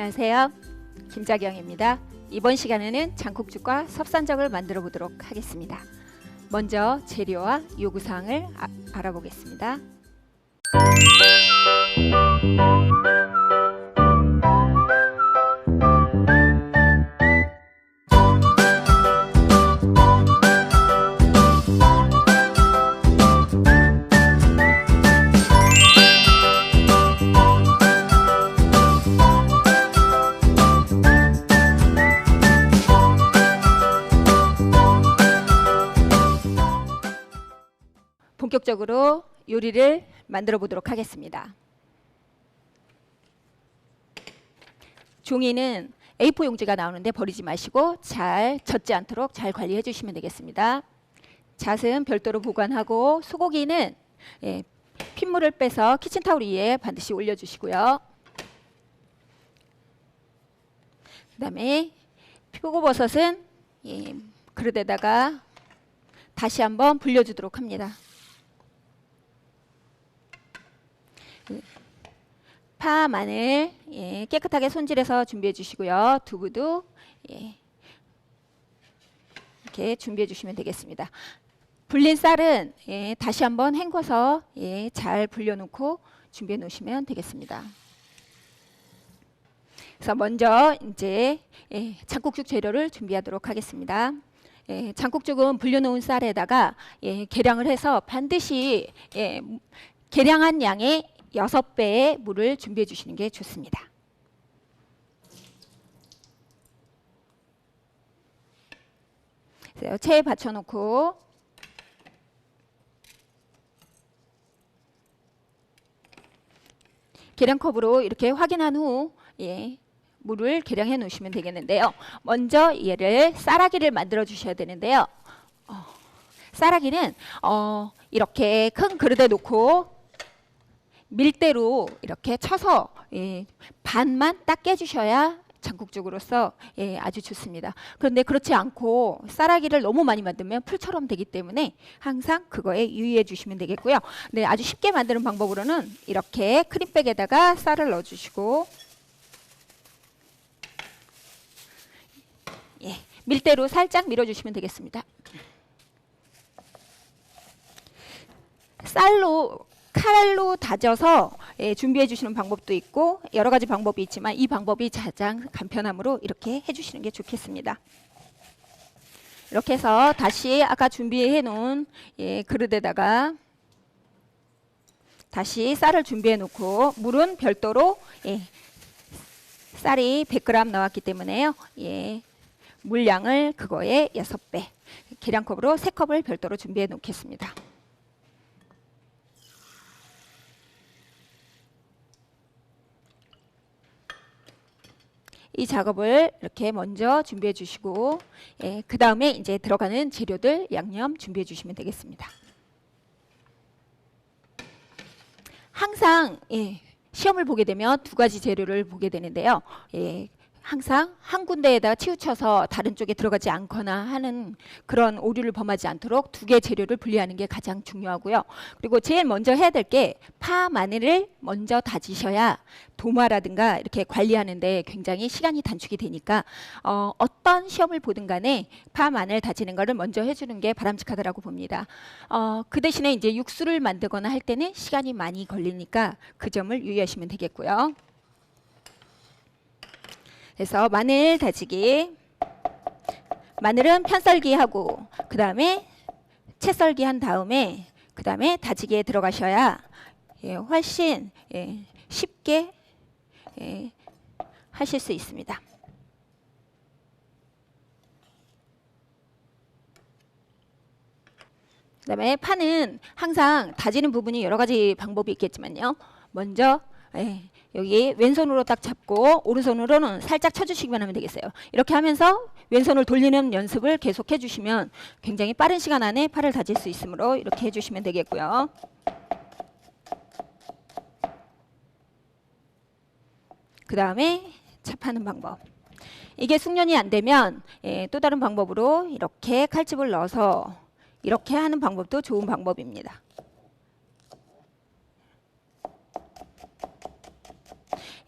안녕하세요. 김자경입니다. 이번 시간에는 장국죽과 섭산적을 만들어 보도록 하겠습니다. 먼저 재료와 요구사항을 알아보겠습니다. 본격적으로 요리를 만들어 보도록 하겠습니다. 종이는 A4 용지가 나오는데 버리지 마시고 잘 젖지 않도록 잘 관리해 주시면 되겠습니다. 잣은 별도로 보관하고 소고기는 핏물을 빼서 키친타올 위에 반드시 올려주시고요. 그 다음에 표고버섯은 그릇에다가 다시 한번 불려주도록 합니다. 파, 마늘 깨끗하게 손질해서 준비해 주시고요. 두부도 이렇게 준비해 주시면 되겠습니다. 불린 쌀은 다시 한번 헹궈서 잘 불려놓고 준비해 놓으시면 되겠습니다. 그래서 먼저 이제 장국죽 재료를 준비하도록 하겠습니다. 장국죽은 불려놓은 쌀에다가 계량을 해서 반드시 계량한 양의 6배의 물을 준비해 주시는 게 좋습니다. 체에 받쳐놓고 계량컵으로 이렇게 확인한 후 물을 계량해 놓으시면 되겠는데요. 먼저 얘를 쌀아기를 만들어 주셔야 되는데요. 쌀아기는 이렇게 큰 그릇에 놓고 밀대로 이렇게 쳐서 반만 딱 깨주셔야 장국죽으로서 아주 좋습니다. 그런데 그렇지 않고 쌀아기를 너무 많이 만들면 풀처럼 되기 때문에 항상 그거에 유의해 주시면 되겠고요. 네, 아주 쉽게 만드는 방법으로는 이렇게 크림백에다가 쌀을 넣어주시고 밀대로 살짝 밀어주시면 되겠습니다. 칼로 다져서 준비해 주시는 방법도 있고 여러 가지 방법이 있지만 이 방법이 가장 간편함으로 이렇게 해주시는 게 좋겠습니다. 이렇게 해서 다시 아까 준비해 놓은 그릇에다가 다시 쌀을 준비해 놓고 물은 별도로 쌀이 100g 나왔기 때문에요. 물량을 그거의 6배 계량컵으로 3컵을 별도로 준비해 놓겠습니다. 이 작업을 이렇게 먼저 준비해 주시고 그 다음에 이제 들어가는 재료들 양념 준비해 주시면 되겠습니다. 항상 시험을 보게 되면 2가지 재료를 보게 되는데요. 항상 한 군데에다 치우쳐서 다른 쪽에 들어가지 않거나 하는 그런 오류를 범하지 않도록 2개 재료를 분리하는 게 가장 중요하고요. 그리고 제일 먼저 해야 될 게 파, 마늘을 먼저 다지셔야 도마라든가 이렇게 관리하는데 굉장히 시간이 단축이 되니까 어떤 시험을 보든 간에 파, 마늘 다지는 거를 먼저 해주는 게 바람직하다고 봅니다. 그 대신에 이제 육수를 만들거나 할 때는 시간이 많이 걸리니까 그 점을 유의하시면 되겠고요. 그래서 마늘 다지기, 마늘은 편썰기 하고 그 다음에 채썰기 한 다음에 그 다음에 다지기에 들어가셔야 훨씬 쉽게 하실 수 있습니다. 그 다음에 파는 항상 다지는 부분이 여러 가지 방법이 있겠지만요. 먼저 여기 왼손으로 딱 잡고 오른손으로는 살짝 쳐주시기만 하면 되겠어요. 이렇게 하면서 왼손을 돌리는 연습을 계속 해주시면 굉장히 빠른 시간 안에 파를 다질 수 있으므로 이렇게 해주시면 되겠고요. 그 다음에 찹하는 방법. 이게 숙련이 안 되면 또 다른 방법으로 이렇게 칼집을 넣어서 이렇게 하는 방법도 좋은 방법입니다.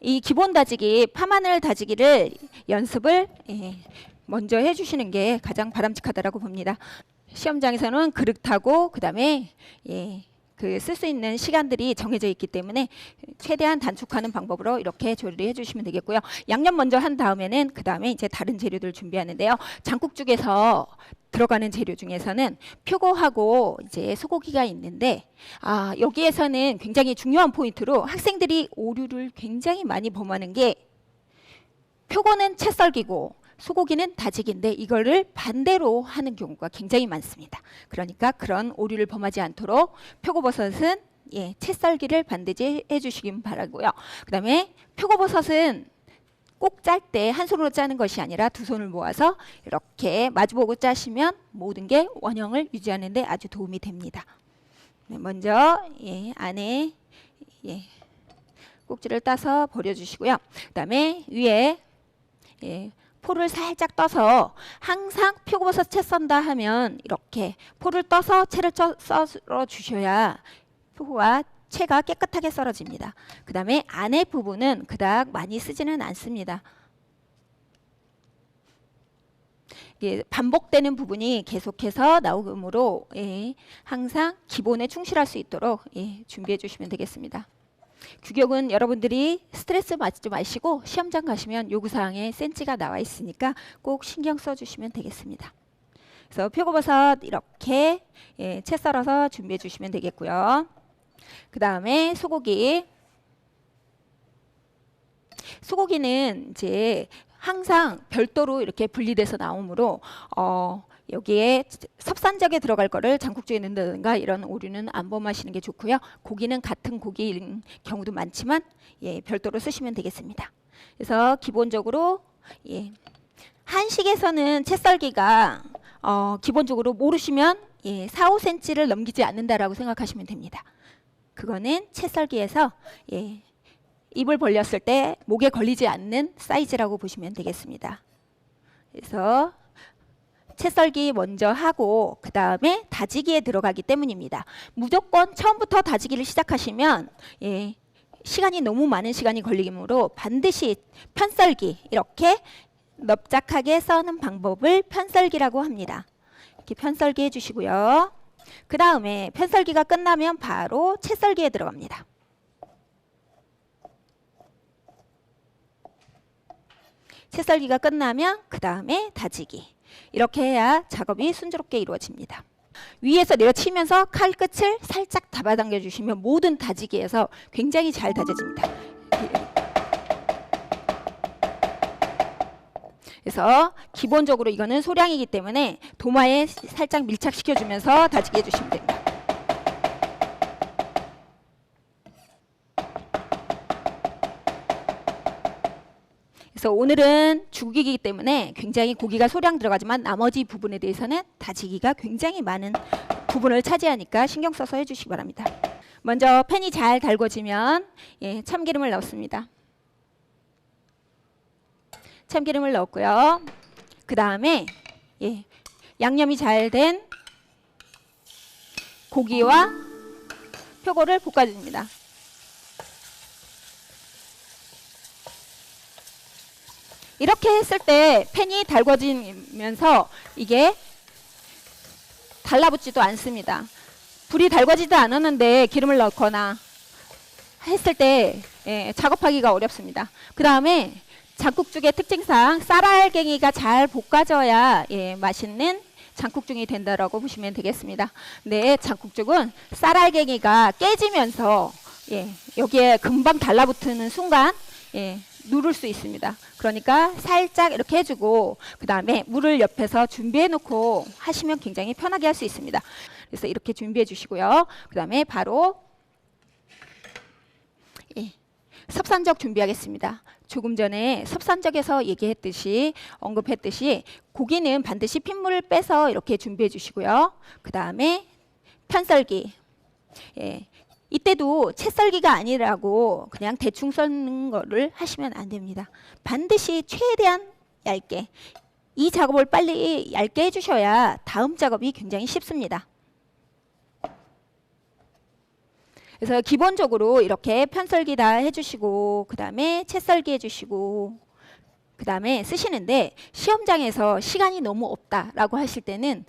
이 기본 다지기, 파마늘 다지기를 연습을 먼저 해주시는 게 가장 바람직하다라고 봅니다. 시험장에서는 그릇하고 그다음에 쓸 수 있는 시간들이 정해져 있기 때문에 최대한 단축하는 방법으로 이렇게 조리를 해주시면 되겠고요. 양념 먼저 한 다음에는 그 다음에 이제 다른 재료들 준비하는데요. 장국죽에서 들어가는 재료 중에서는 표고하고 이제 소고기가 있는데 여기에서는 굉장히 중요한 포인트로 학생들이 오류를 굉장히 많이 범하는 게 표고는 채 썰기고 소고기는 다지기인데 이거를 반대로 하는 경우가 굉장히 많습니다. 그러니까 그런 오류를 범하지 않도록 표고버섯은 채 썰기를 반드시 해주시기 바라고요. 그 다음에 표고버섯은 꼭 짤 때 한 손으로 짜는 것이 아니라 두 손을 모아서 이렇게 마주보고 짜시면 모든 게 원형을 유지하는 데 아주 도움이 됩니다. 먼저 안에 꼭지를 따서 버려주시고요. 그 다음에 위에 포를 살짝 떠서 항상 표고버섯 채 썬다 하면 이렇게 포를 떠서 채를 썰어 주셔야 표고와 채가 깨끗하게 썰어집니다. 그 다음에 안에 부분은 그닥 많이 쓰지는 않습니다. 반복되는 부분이 계속해서 나오므로 항상 기본에 충실할 수 있도록 준비해 주시면 되겠습니다. 규격은 여러분들이 스트레스 받지 마시고 시험장 가시면 요구사항에 센치가 나와 있으니까 꼭 신경 써주시면 되겠습니다. 그래서 표고버섯 이렇게 채 썰어서 준비해 주시면 되겠고요. 그 다음에 소고기는 이제 항상 별도로 이렇게 분리돼서 나오므로 여기에 섭산적에 들어갈 거를 장국주에 넣는다든가 이런 오류는 안 범하시는 게 좋고요. 고기는 같은 고기인 경우도 많지만 별도로 쓰시면 되겠습니다. 그래서 기본적으로 한식에서는 채 썰기가 기본적으로 모르시면 4, 5cm를 넘기지 않는다라고 생각하시면 됩니다. 그거는 채 썰기에서 입을 벌렸을 때 목에 걸리지 않는 사이즈라고 보시면 되겠습니다. 그래서 채 썰기 먼저 하고 그 다음에 다지기에 들어가기 때문입니다. 무조건 처음부터 다지기를 시작하시면 시간이 너무 많은 시간이 걸리므로 반드시 편썰기 이렇게 넓작하게 써는 방법을 편썰기라고 합니다. 이렇게 편썰기 해주시고요. 그 다음에 편썰기가 끝나면 바로 채 썰기에 들어갑니다. 채 썰기가 끝나면 그 다음에 다지기. 이렇게 해야 작업이 순조롭게 이루어집니다. 위에서 내려치면서 칼 끝을 살짝 잡아당겨 주시면 모든 다지기에서 굉장히 잘 다져집니다. 그래서 기본적으로 이거는 소량이기 때문에 도마에 살짝 밀착시켜주면서 다지게 해주시면 됩니다. 그래서 오늘은 죽이기 때문에 굉장히 고기가 소량 들어가지만 나머지 부분에 대해서는 다지기가 굉장히 많은 부분을 차지하니까 신경 써서 해주시기 바랍니다. 먼저 팬이 잘 달궈지면 참기름을 넣습니다. 참기름을 넣었고요. 그 다음에 양념이 잘 된 고기와 표고를 볶아줍니다. 이렇게 했을 때 팬이 달궈지면서 이게 달라붙지도 않습니다. 불이 달궈지도 않았는데 기름을 넣거나 했을 때 작업하기가 어렵습니다. 그 다음에 장국죽의 특징상 쌀알갱이가 잘 볶아져야 맛있는 장국죽이 된다라고 보시면 되겠습니다. 네, 장국죽은 쌀알갱이가 깨지면서 여기에 금방 달라붙는 순간 누를 수 있습니다. 그러니까 살짝 이렇게 해주고 그 다음에 물을 옆에서 준비해 놓고 하시면 굉장히 편하게 할 수 있습니다. 그래서 이렇게 준비해 주시고요. 그 다음에 바로 섭산적 준비하겠습니다. 조금 전에 섭산적에서 언급했듯이 고기는 반드시 핏물을 빼서 이렇게 준비해 주시고요. 그 다음에 편썰기. 이때도 채 썰기가 아니라고 그냥 대충 썰는 거를 하시면 안 됩니다. 반드시 최대한 얇게. 이 작업을 빨리 얇게 해주셔야 다음 작업이 굉장히 쉽습니다. 그래서 기본적으로 이렇게 편썰기 다 해주시고 그 다음에 채썰기 해주시고 그 다음에 쓰시는데 시험장에서 시간이 너무 없다라고 하실 때는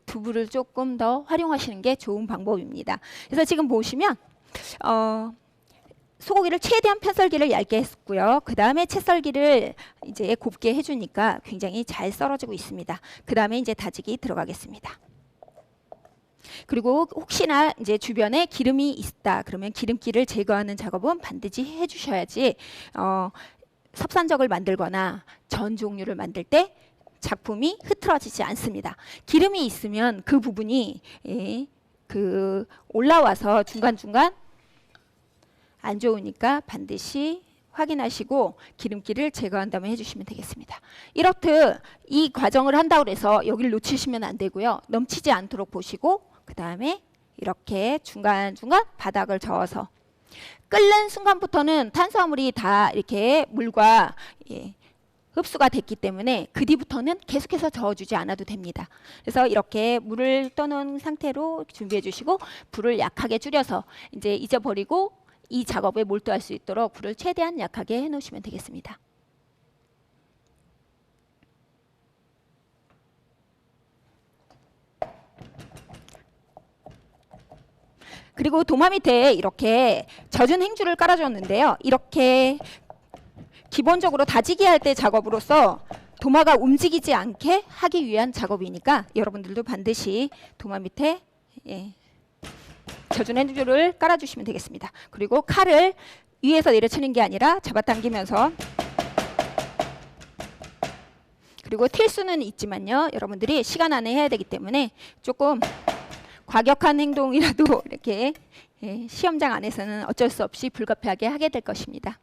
두부를 조금 더 활용하시는 게 좋은 방법입니다. 그래서 지금 보시면 소고기를 최대한 편썰기를 얇게 했고요. 그 다음에 채썰기를 이제 곱게 해주니까 굉장히 잘 썰어지고 있습니다. 그 다음에 이제 다지기 들어가겠습니다. 그리고 혹시나 이제 주변에 기름이 있다 그러면 기름기를 제거하는 작업은 반드시 해주셔야지 섭산적을 만들거나 전 종류를 만들 때 작품이 흐트러지지 않습니다. 기름이 있으면 그 부분이 올라와서 중간중간 안 좋으니까 반드시 확인하시고 기름기를 제거한 다음에 해주시면 되겠습니다. 이렇듯 이 과정을 한다고 해서 여기를 놓치시면 안 되고요. 넘치지 않도록 보시고 그 다음에 이렇게 중간중간 바닥을 저어서 끓는 순간부터는 탄수화물이 다 이렇게 물과 흡수가 됐기 때문에 그 뒤부터는 계속해서 저어주지 않아도 됩니다. 그래서 이렇게 물을 떠놓은 상태로 준비해 주시고 불을 약하게 줄여서 이제 잊어버리고 이 작업에 몰두할 수 있도록 불을 최대한 약하게 해 놓으시면 되겠습니다. 그리고 도마 밑에 이렇게 젖은 행주를 깔아줬는데요. 이렇게 기본적으로 다지기 할 때 작업으로서 도마가 움직이지 않게 하기 위한 작업이니까 여러분들도 반드시 도마 밑에 젖은 행주를 깔아주시면 되겠습니다. 그리고 칼을 위에서 내려치는 게 아니라 잡아당기면서 그리고 튈 수는 있지만요. 여러분들이 시간 안에 해야 되기 때문에 조금 과격한 행동이라도 이렇게 시험장 안에서는 어쩔 수 없이 불가피하게 하게 될 것입니다.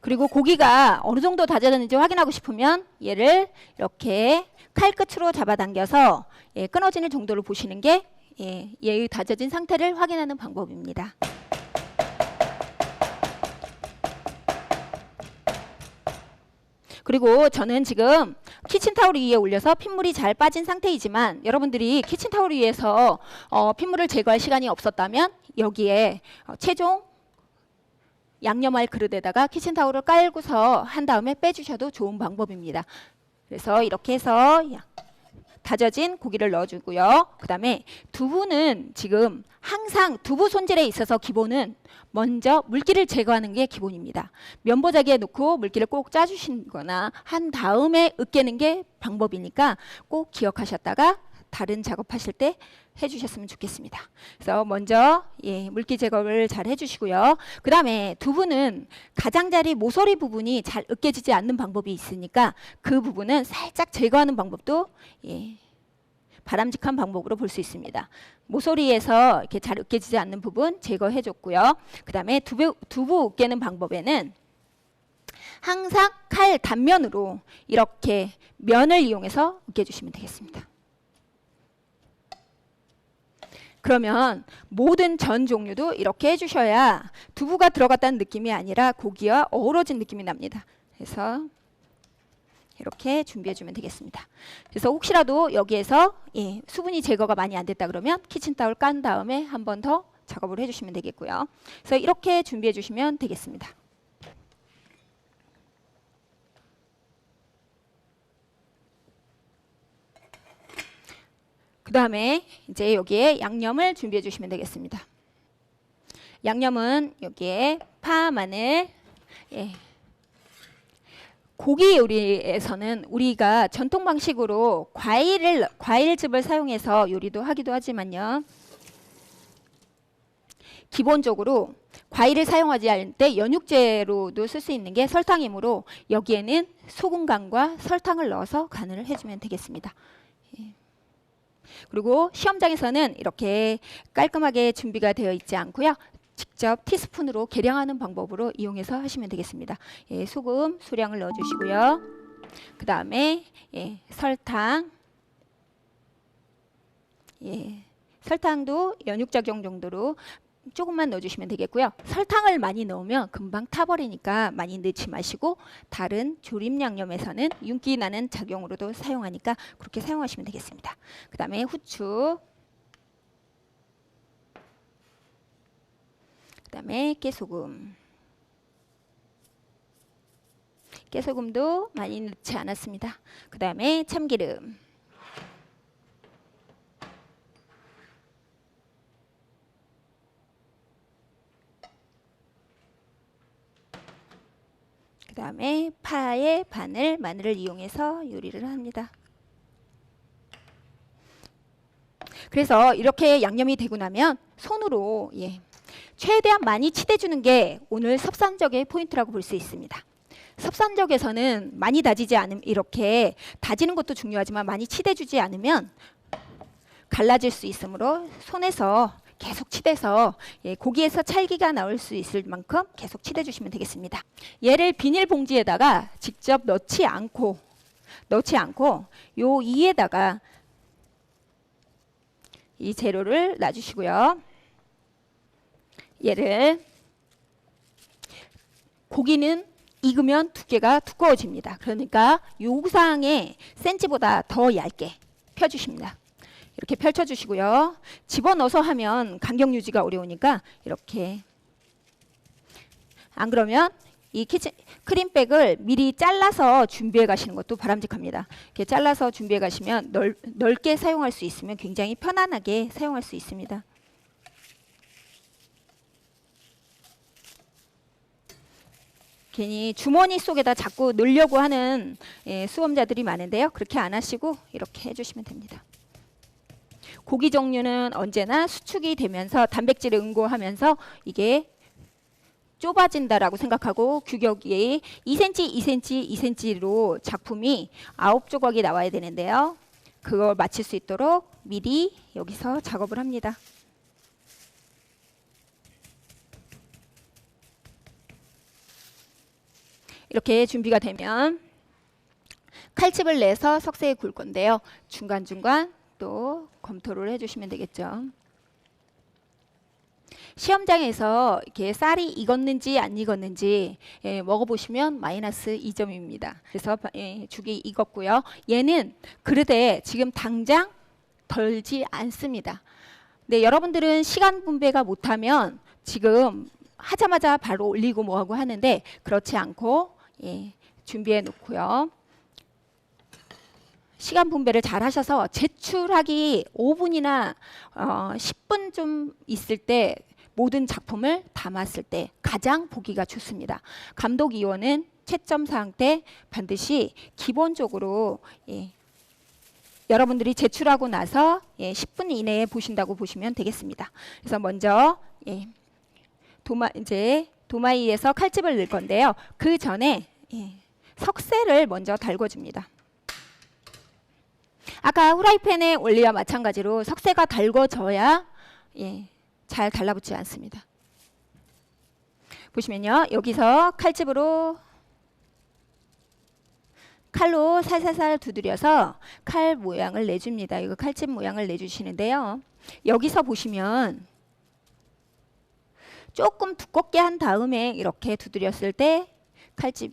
그리고 고기가 어느 정도 다져졌는지 확인하고 싶으면 얘를 이렇게 칼끝으로 잡아당겨서 끊어지는 정도를 보시는 게 얘의 다져진 상태를 확인하는 방법입니다. 그리고 저는 지금 키친타올 위에 올려서 핏물이 잘 빠진 상태이지만 여러분들이 키친타올 위에서 핏물을 제거할 시간이 없었다면 여기에 최종 양념할 그릇에다가 키친타올을 깔고서 한 다음에 빼주셔도 좋은 방법입니다. 그래서 이렇게 해서 다져진 고기를 넣어주고요. 그 다음에 두부는 지금 항상 두부 손질에 있어서 기본은 먼저 물기를 제거하는 게 기본입니다. 면보자기에 넣고 물기를 꼭 짜주시거나 한 다음에 으깨는 게 방법이니까 꼭 기억하셨다가 다른 작업하실 때 해주셨으면 좋겠습니다. 그래서 먼저 물기 제거를 잘 해주시고요. 그 다음에 두부는 가장자리 모서리 부분이 잘 으깨지지 않는 방법이 있으니까 그 부분은 살짝 제거하는 방법도 바람직한 방법으로 볼 수 있습니다. 모서리에서 이렇게 잘 으깨지지 않는 부분 제거해줬고요. 그 다음에 두부 으깨는 방법에는 항상 칼 단면으로 이렇게 면을 이용해서 으깨주시면 되겠습니다. 그러면 모든 전 종류도 이렇게 해주셔야 두부가 들어갔다는 느낌이 아니라 고기와 어우러진 느낌이 납니다. 그래서 이렇게 준비해주면 되겠습니다. 그래서 혹시라도 여기에서 수분이 제거가 많이 안 됐다 그러면 키친타올 깐 다음에 한 번 더 작업을 해주시면 되겠고요. 그래서 이렇게 준비해주시면 되겠습니다. 그 다음에 이제 여기에 양념을 준비해 주시면 되겠습니다. 양념은 여기에 파, 마늘, 고기 요리에서는 우리가 전통 방식으로 과일즙을 사용해서 요리도 하기도 하지만요. 기본적으로 과일을 사용하지 않을 때 연육제로도 쓸 수 있는 게 설탕이므로 여기에는 소금 간과 설탕을 넣어서 간을 해주면 되겠습니다. 그리고 시험장에서는 이렇게 깔끔하게 준비가 되어 있지 않고요. 직접 티스푼으로 계량하는 방법으로 이용해서 하시면 되겠습니다. 소금 소량을 넣어주시고요. 그 다음에 설탕, 설탕도 연육작용 정도로 조금만 넣어주시면 되겠고요. 설탕을 많이 넣으면 금방 타버리니까 많이 넣지 마시고 다른 조림 양념에서는 윤기 나는 작용으로도 사용하니까 그렇게 사용하시면 되겠습니다. 그 다음에 후추, 그 다음에 깨소금. 깨소금도 많이 넣지 않았습니다. 그 다음에 참기름. 그 다음에 파의 바늘, 마늘을 이용해서 요리를 합니다. 그래서 이렇게 양념이 되고 나면 손으로 최대한 많이 치대주는 게 오늘 섭산적의 포인트라고 볼 수 있습니다. 섭산적에서는 많이 다지지 않으면 이렇게 다지는 것도 중요하지만 많이 치대주지 않으면 갈라질 수 있으므로 손에서 계속 치대서 고기에서 찰기가 나올 수 있을 만큼 계속 치대주시면 되겠습니다. 얘를 비닐봉지에다가 직접 넣지 않고 요 이에다가 이 재료를 놔주시고요. 얘를 고기는 익으면 두께가 두꺼워집니다. 그러니까 요상의 센치보다 더 얇게 펴주십니다. 이렇게 펼쳐주시고요. 집어넣어서 하면 간격 유지가 어려우니까 이렇게, 안 그러면 이 크림백을 미리 잘라서 준비해 가시는 것도 바람직합니다. 이렇게 잘라서 준비해 가시면 넓게 사용할 수 있으면 굉장히 편안하게 사용할 수 있습니다. 괜히 주머니 속에다 자꾸 넣으려고 하는 수험자들이 많은데요. 그렇게 안 하시고 이렇게 해주시면 됩니다. 고기 종류는 언제나 수축이 되면서 단백질을 응고하면서 이게 좁아진다라고 생각하고 규격이 2cm, 2cm, 2cm로 작품이 9조각이 나와야 되는데요. 그걸 맞출 수 있도록 미리 여기서 작업을 합니다. 이렇게 준비가 되면 칼집을 내서 석쇠에 굴 건데요. 중간중간 또 검토를 해주시면 되겠죠. 시험장에서 이렇게 쌀이 익었는지 안 익었는지 먹어보시면 마이너스 2점입니다. 그래서 죽이 익었고요. 얘는 그릇에 지금 당장 덜지 않습니다. 네, 여러분들은 시간 분배가 못하면 지금 하자마자 바로 올리고 뭐하고 하는데 그렇지 않고 준비해 놓고요. 시간 분배를 잘 하셔서 제출하기 5분이나 10분 좀 있을 때 모든 작품을 담았을 때 가장 보기가 좋습니다. 감독위원은 채점사항 때 반드시 기본적으로 여러분들이 제출하고 나서 10분 이내에 보신다고 보시면 되겠습니다. 그래서 먼저 도마위에서 칼집을 넣을 건데요. 그 전에 석쇠를 먼저 달궈줍니다. 아까 후라이팬에 올리와 마찬가지로 석쇠가 달궈져야 잘 달라붙지 않습니다. 보시면요. 여기서 칼로 살살살 두드려서 칼 모양을 내줍니다. 이거 칼집 모양을 내주시는데요. 여기서 보시면 조금 두껍게 한 다음에 이렇게 두드렸을 때 칼집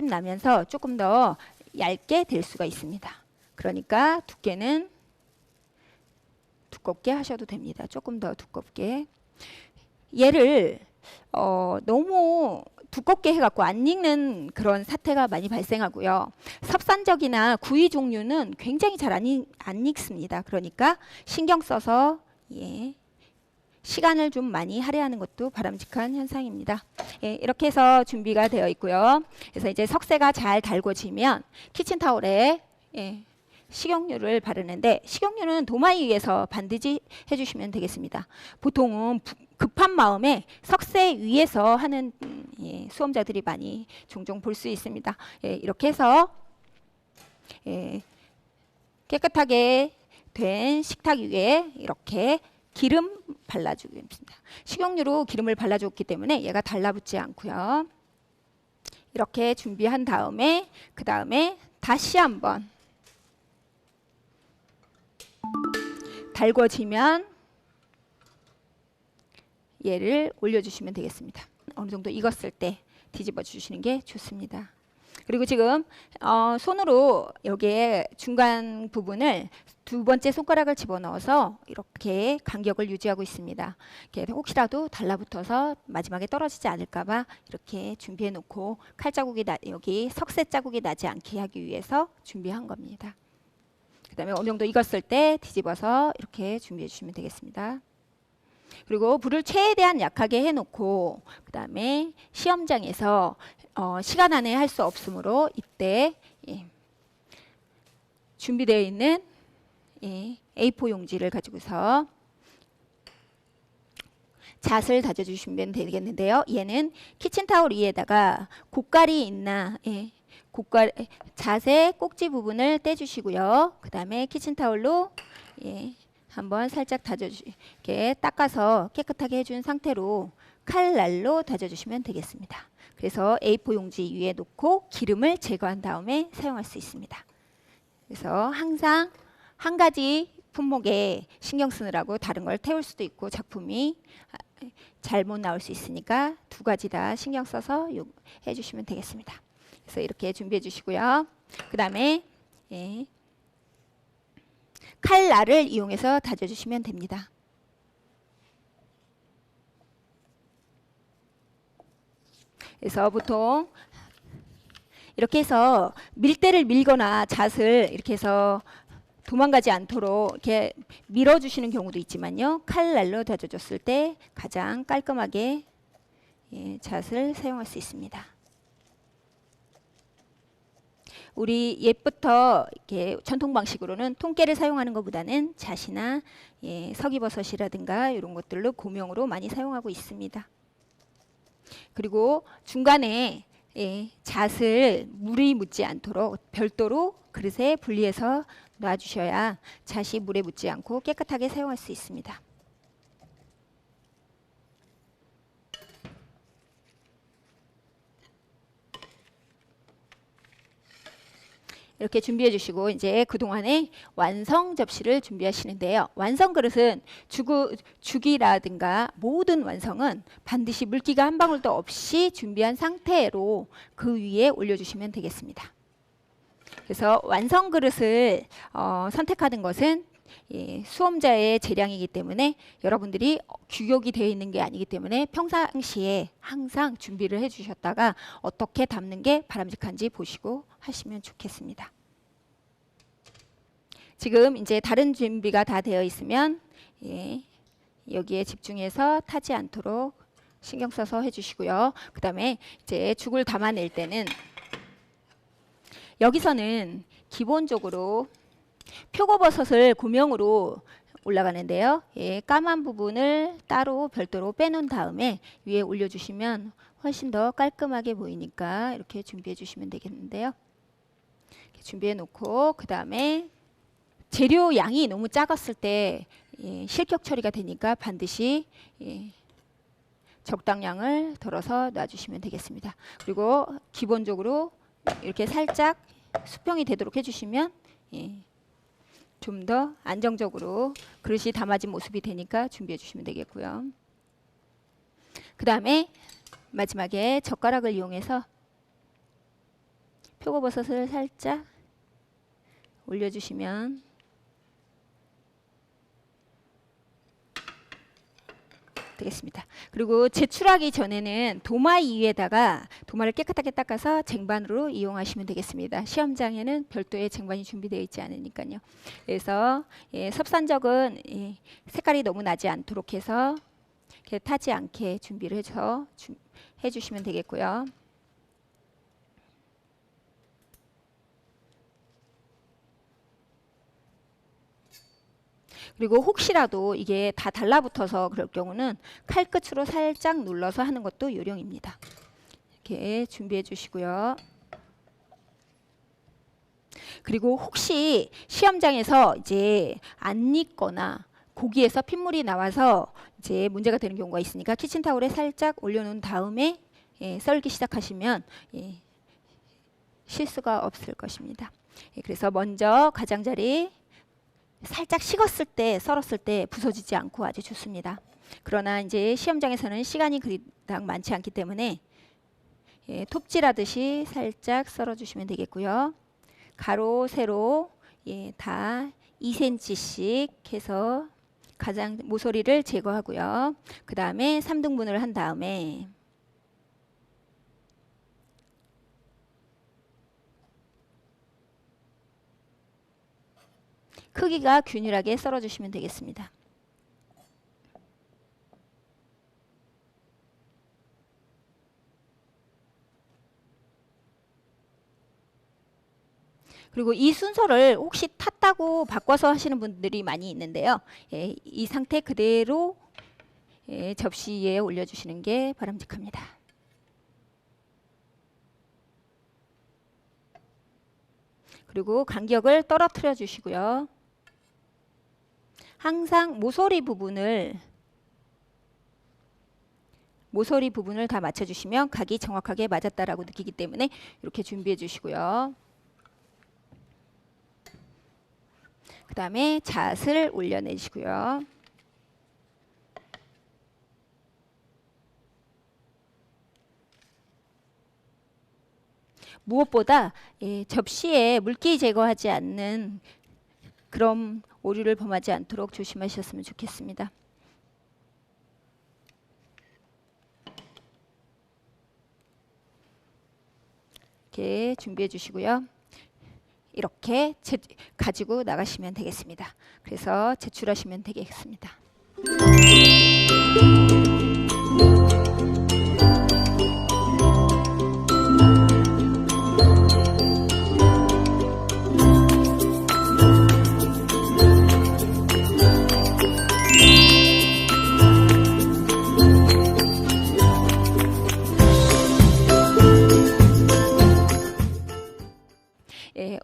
나면서 조금 더 얇게 될 수가 있습니다. 그러니까 두께는 두껍게 하셔도 됩니다. 조금 더 두껍게. 얘를 너무 두껍게 해갖고 안 익는 그런 사태가 많이 발생하고요. 섭산적이나 구이 종류는 굉장히 잘 안 익습니다. 그러니까 신경 써서 시간을 좀 많이 할애하는 것도 바람직한 현상입니다. 이렇게 해서 준비가 되어 있고요. 그래서 이제 석쇠가 잘 달궈지면 키친타올에 식용유를 바르는데 식용유는 도마위 위에서 반드시 해주시면 되겠습니다. 보통은 급한 마음에 석쇠 위에서 하는 수험자들이 많이 종종 볼 수 있습니다. 이렇게 해서 깨끗하게 된 식탁 위에 이렇게 기름 발라주겠습니다. 식용유로 기름을 발라줬기 때문에 얘가 달라붙지 않고요. 이렇게 준비한 다음에 그 다음에 다시 한번 달궈지면 얘를 올려주시면 되겠습니다. 어느 정도 익었을 때 뒤집어 주시는 게 좋습니다. 그리고 지금 손으로 여기에 중간 부분을 두 번째 손가락을 집어넣어서 이렇게 간격을 유지하고 있습니다. 이렇게 혹시라도 달라붙어서 마지막에 떨어지지 않을까봐 이렇게 준비해 놓고 칼자국이 여기 석쇠 자국이 나지 않게 하기 위해서 준비한 겁니다. 그 다음에 어느 정도 익었을 때 뒤집어서 이렇게 준비해 주시면 되겠습니다. 그리고 불을 최대한 약하게 해놓고 그 다음에 시험장에서 시간 안에 할 수 없으므로 이때 준비되어 있는 A4 용지를 가지고서 잣을 다져주시면 되겠는데요. 얘는 키친타올 위에다가 고깔이 있나 잣의 꼭지 부분을 떼주시고요. 그 다음에 키친타올로 한번 살짝 이렇게 닦아서 깨끗하게 해준 상태로 칼날로 다져주시면 되겠습니다. 그래서 A4 용지 위에 놓고 기름을 제거한 다음에 사용할 수 있습니다. 그래서 항상 한 가지 품목에 신경 쓰느라고 다른 걸 태울 수도 있고 작품이 잘못 나올 수 있으니까 두 가지 다 신경 써서 해주시면 되겠습니다. 그래서 이렇게 준비해 주시고요. 그 다음에 칼날을 이용해서 다져주시면 됩니다. 그래서 보통 이렇게 해서 밀대를 밀거나 잣을 이렇게 해서 도망가지 않도록 이렇게 밀어주시는 경우도 있지만요. 칼날로 다져줬을 때 가장 깔끔하게 잣을 사용할 수 있습니다. 우리 옛부터 이렇게 전통 방식으로는 통깨를 사용하는 것보다는 잣이나 서기버섯이라든가 이런 것들로 고명으로 많이 사용하고 있습니다. 그리고 중간에 잣을 물이 묻지 않도록 별도로 그릇에 분리해서 놔주셔야 잣이 물에 묻지 않고 깨끗하게 사용할 수 있습니다. 이렇게 준비해 주시고 이제 그동안에 완성 접시를 준비하시는데요. 완성 그릇은 죽이라든가 모든 완성은 반드시 물기가 한 방울도 없이 준비한 상태로 그 위에 올려주시면 되겠습니다. 그래서 완성 그릇을 선택하는 것은 수험자의 재량이기 때문에 여러분들이 규격이 되어 있는 게 아니기 때문에 평상시에 항상 준비를 해주셨다가 어떻게 담는 게 바람직한지 보시고 하시면 좋겠습니다. 지금 이제 다른 준비가 다 되어 있으면 여기에 집중해서 타지 않도록 신경 써서 해주시고요. 그 다음에 이제 죽을 담아낼 때는 여기서는 기본적으로 표고버섯을 고명으로 올라가는데요. 까만 부분을 따로 별도로 빼놓은 다음에 위에 올려주시면 훨씬 더 깔끔하게 보이니까 이렇게 준비해 주시면 되겠는데요. 이렇게 준비해 놓고 그 다음에 재료 양이 너무 작았을 때 실격 처리가 되니까 반드시 적당량을 덜어서 놔주시면 되겠습니다. 그리고 기본적으로 이렇게 살짝 수평이 되도록 해주시면 좀 더 안정적으로 그릇이 담아진 모습이 되니까 준비해 주시면 되겠고요. 그 다음에 마지막에 젓가락을 이용해서 표고버섯을 살짝 올려주시면 되겠습니다. 그리고 제출하기 전에는 도마 위에다가 도마를 깨끗하게 닦아서 쟁반으로 이용하시면 되겠습니다. 시험장에는 별도의 쟁반이 준비되어 있지 않으니까요. 그래서 섭산적은 색깔이 너무 나지 않도록 해서 이렇게 타지 않게 준비를 해서 해주시면 되겠고요. 그리고 혹시라도 이게 다 달라붙어서 그럴 경우는 칼끝으로 살짝 눌러서 하는 것도 요령입니다. 이렇게 준비해 주시고요. 그리고 혹시 시험장에서 이제 안 익거나 고기에서 핏물이 나와서 이제 문제가 되는 경우가 있으니까 키친타올에 살짝 올려놓은 다음에 썰기 시작하시면 실수가 없을 것입니다. 그래서 먼저 가장자리 살짝 식었을 때 썰었을 때 부서지지 않고 아주 좋습니다. 그러나 이제 시험장에서는 시간이 그닥 많지 않기 때문에 톱질하듯이 살짝 썰어주시면 되겠고요. 가로, 세로 다 2cm씩 해서 가장 모서리를 제거하고요. 그 다음에 3등분을 한 다음에 크기가 균일하게 썰어주시면 되겠습니다. 그리고 이 순서를 혹시 탔다고 바꿔서 하시는 분들이 많이 있는데요. 이 상태 그대로 접시에 올려주시는 게 바람직합니다. 그리고 간격을 떨어뜨려 주시고요. 항상 모서리 부분을 다 맞춰주시면 각이 정확하게 맞았다라고 느끼기 때문에 이렇게 준비해 주시고요. 그 다음에 잣을 올려내시고요. 무엇보다 접시에 물기 제거하지 않는 그런 오류를 범하지 않도록 조심하셨으면 좋겠습니다. 이렇게 준비해 주시고요. 이렇게 가지고 나가시면 되겠습니다. 그래서 제출하시면 되겠습니다.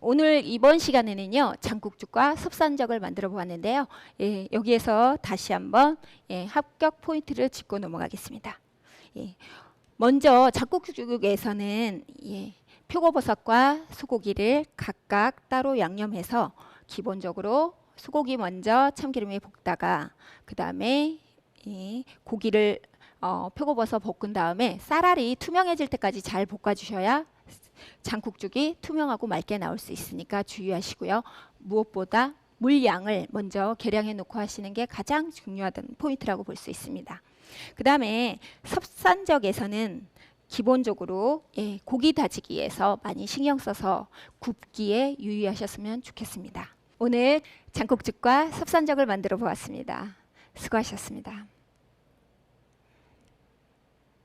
오늘 이번 시간에는요, 장국죽과 섭산적을 만들어 보았는데요. 여기에서 다시 한번 합격 포인트를 짚고 넘어가겠습니다. 먼저 장국죽에서는 표고버섯과 소고기를 각각 따로 양념해서 기본적으로 소고기 먼저 참기름에 볶다가 그 다음에 고기를 표고버섯 볶은 다음에 쌀알이 투명해질 때까지 잘 볶아주셔야 장국죽이 투명하고 맑게 나올 수 있으니까 주의하시고요. 무엇보다 물량을 먼저 계량해 놓고 하시는 게 가장 중요한 포인트라고 볼 수 있습니다. 그 다음에 섭산적에서는 기본적으로 고기 다지기에서 많이 신경 써서 굽기에 유의하셨으면 좋겠습니다. 오늘 장국죽과 섭산적을 만들어 보았습니다. 수고하셨습니다.